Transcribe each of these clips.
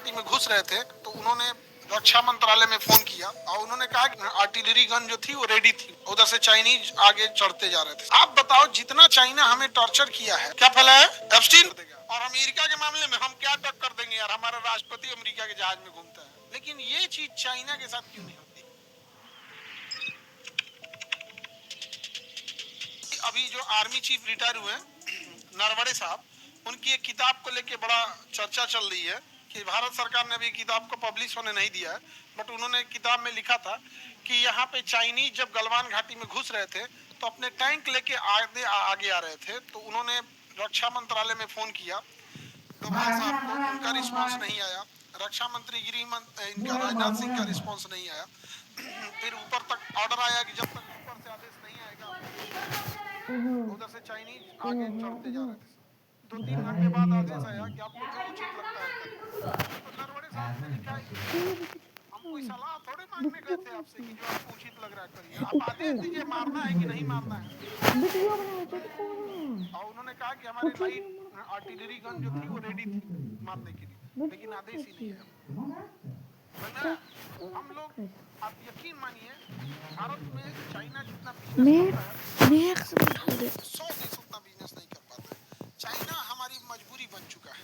घाटी में घुस रहे थे तो उन्होंने रक्षा मंत्रालय में फोन किया और उन्होंने कहा कि आर्टिलरी गन जो थी वो रेडी थी। उधर से चाइनीज आगे चढ़ते जा रहे थे। आप बताओ जितना चाइना हमें टॉर्चर किया है, क्या फैला है एप्स्टीन। और अमेरिका के मामले में हम क्या टक्कर देंगे यार, हमारा राष्ट्रपति अमेरिका के जहाज में घूमता है। लेकिन ये चीज चाइना के साथ क्यों नहीं होती। अभी जो आर्मी चीफ रिटायर हुए नरवणे साहब, उनकी एक किताब को लेके बड़ा चर्चा चल रही है कि भारत सरकार ने अभी किताब को पब्लिश होने नहीं दिया है, बट उन्होंने किताब में लिखा था कि यहाँ पे चाइनीज जब गलवान घाटी में घुस रहे थे तो अपने टैंक लेके आगे आ रहे थे तो उन्होंने रक्षा मंत्रालय में फोन किया डोभाल साहब को, उनका रिस्पॉन्स नहीं आया। रक्षा मंत्री इनका राजनाथ सिंह का रिस्पॉन्स नहीं आया। फिर ऊपर तक ऑर्डर आया कि जब तक ऊपर से आदेश नहीं आएगा, उधर से चाइनीज आगे चढ़ते जा रहे थे। 2-3 घंटे बाद आदेश आया कि आपको जो उचित लगता है करिए। तो नरवणे साहब ने लिखा है हम कोई सलाह थोड़े मांगने गए थे आपसे कि जो आपको उचित लग रहा है करिए, आप आदेश दीजिए मारना है कि नहीं मारना है। और उन्होंने कहा कि हमारी लाइट आर्टिलरी गन जो थी वो रेडी थी मारने के लिए, लेकिन आदेश ही नहीं आया। हम लोग, आप यकीन मानिए, भारत में चाइना जितना बिजनेस करता है 100 देश उतना बिजनेस नहीं कर पाता है। चाइना हमारी मजबूरी बन चुका है।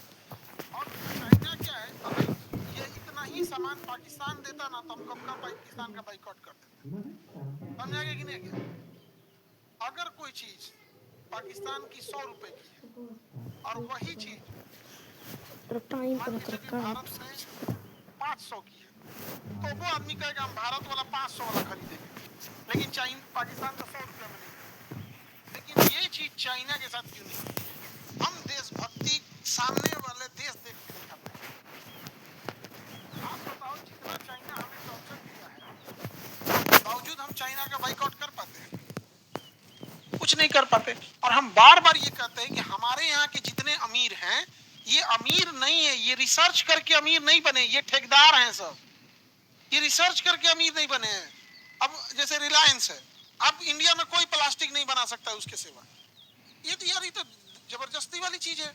और चाइना क्या है, अगर ये इतना ही सामान पाकिस्तान देता ना तो हम कब का पाकिस्तान का बाइकआउट कर देते। समझाएंगे कि नहीं क्या? अगर कोई चीज पाकिस्तान की 100 रुपए की है और वही चीज भारत से 500 की है तो वो आदमी कहेगा हम भारत वाला 500 वाला खरीदेंगे, लेकिन चाइना पाकिस्तान का 100 रुपया में नहीं। लेकिन ये चीज चाइना के साथ क्यों नहीं? हम देशभक्ति सामने वाले देश देख के दिखाते हैं। आप बताओ जितना चाइना हमें टॉर्चर किया है, बावजूद हम चाइना का बाइकआउट कर पाते हैं? कुछ नहीं कर पाते। और हम बार बार ये कहते हैं कि हमारे यहाँ के जितने अमीर हैं ये अमीर नहीं है, ये रिसर्च करके अमीर नहीं बने, ये ठेकेदार हैं सब। ये रिसर्च करके अमीर नहीं बने हैं। अब जैसे रिलायंस है, अब इंडिया में कोई प्लास्टिक नहीं बना सकता है उसके सिवा। ये तो यार, ये तो जबरदस्ती वाली चीज है।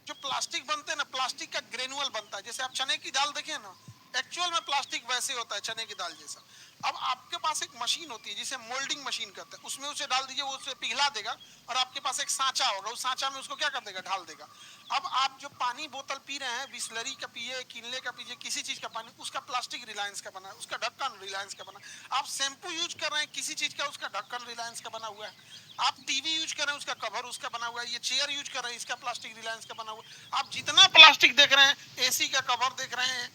जो प्लास्टिक बनते हैं ना, प्लास्टिक का ग्रेनुअल बनता है। जैसे आप चने की दाल देखें ना, एक्चुअल में प्लास्टिक वैसे होता है चने की दाल जैसा। अब आपके पास एक मशीन होती है जिसे मोल्डिंग मशीन कहते हैं, उसमें उसे डाल दीजिए, वो उसे पिघला देगा। और आपके पास एक सांचा होगा, उस सांचा में उसको क्या कर देगा, ढाल देगा। अब आप जो पानी बोतल पी रहे हैं, बिस्लरी का पिए, किनले का पीजिए, किसी चीज का पानी, उसका प्लास्टिक रिलायंस का बना है, उसका ढक्कन रिलायंस का बना है। आप शैम्पू यूज कर रहे हैं किसी चीज का, उसका ढक्कन रिलायंस का बना हुआ है। आप टीवी यूज कर रहे हैं, उसका कवर उसका बना हुआ है। ये चेयर यूज कर रहे हैं, इसका प्लास्टिक रिलायंस का बना हुआ है। आप जितना प्लास्टिक देख रहे हैं, एसी का कवर देख रहे हैं,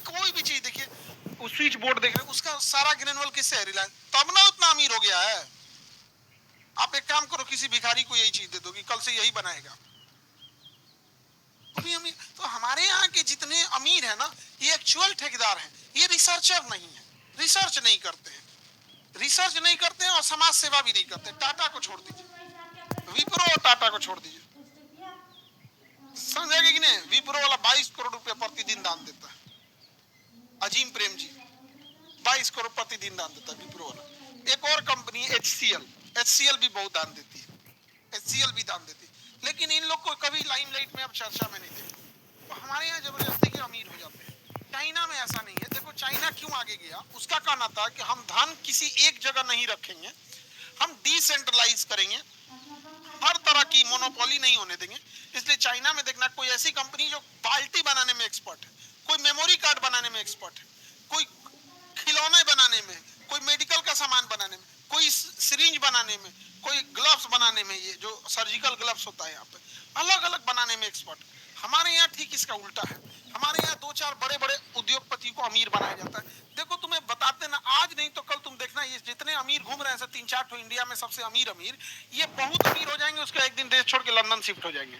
कोई भी चीज देखिए, स्विच बोर्ड देख रहे हैं, उसका सारा ग्रेनुअल किससे है, रिलायंस। तब ना उतना अमीर हो गया है। आप एक काम करो, किसी भिखारी को यही चीज दे दो कि कल से यही बनाएगा। तो हमारे यहाँ के जितने अमीर है ना, ये एक्चुअल ठेकेदार हैं, ये रिसर्चर नहीं है, रिसर्च नहीं करते हैं, रिसर्च नहीं करते हैं और समाज सेवा भी नहीं करते। टाटा को छोड़ दीजिए, विप्रो और टाटा को छोड़ दीजिए, समझेगा कि नहीं। विप्रो वाला 22 करोड़ रुपया प्रतिदिन दान देता है। अजीम प्रेम जी 22 करोड़ प्रतिदिन दान देता है विप्रो वाला। एक और कंपनी है HCL भी बहुत दान देती है, HCL भी दान देती है। लेकिन इन लोग को कभी लाइमलाइट में अब चर्चा में नहीं देखते। तो हमारे यहाँ जबरदस्ती के अमीर हो जाते हैं। चाइना में ऐसा नहीं है। देखो चाइना क्यों आगे गया, उसका कहना था कि हम धन किसी एक जगह नहीं रखेंगे, हम डिसेंट्रलाइज करेंगे, हर तरह की मोनोपोली नहीं होने देंगे। इसलिए चाइना में देखना, कोई ऐसी कंपनी जो बाल्टी बनाने में एक्सपर्ट है, कोई मेमोरी कार्ड बनाने में एक्सपर्ट है, कोई खिलौने बनाने में, कोई मेडिकल का सामान बनाने में, कोई सिरिंज बनाने में, कोई ग्लव्स बनाने में, ये जो सर्जिकल ग्लव्स होता है यहाँ पे, अलग अलग बनाने में एक्सपर्ट। हमारे यहाँ ठीक इसका उल्टा है। हमारे यहाँ 2-4 बड़े बड़े उद्योगपति को अमीर बनाया जाता है। देखो तुम्हें बताते ना, आज नहीं तो कल तुम देखना, ये जितने अमीर घूम रहे हैं 3-4 तो इंडिया में सबसे अमीर अमीर, ये बहुत अमीर हो जाएंगे, उसका एक दिन देश छोड़ के लंदन शिफ्ट हो जाएंगे।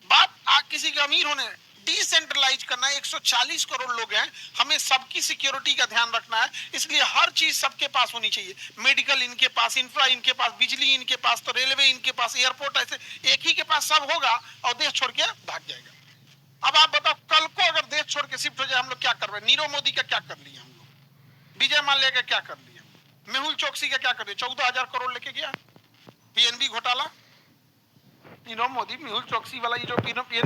बात किसी के अमीर होने, डिसेंट्रलाइज करना है। 140 करोड़ लोग हैं, हमें सबकी सिक्योरिटी का ध्यान रखना है। इसलिए हर चीज सबके पास होनी चाहिए। मेडिकल इनके पास, इंफ्रा इनके पास, बिजली इनके पास, तो रेलवे इनके पास, एयरपोर्ट, ऐसे एक ही के पास सब होगा और देश छोड़ के भाग जाएगा। अब आप बताओ, कल को अगर देश छोड़ के शिफ्ट हो जाए, हम लोग क्या कर रहे हैं? नीरव मोदी का क्या कर लिया हम लोग, विजय माल्या का क्या कर लिया, मेहुल चोकसी का क्या कर दिया? 14,000 करोड़ लेके गया PNB घोटाला। नीरव मोदी, मेहुल चोकसी वाला ये जो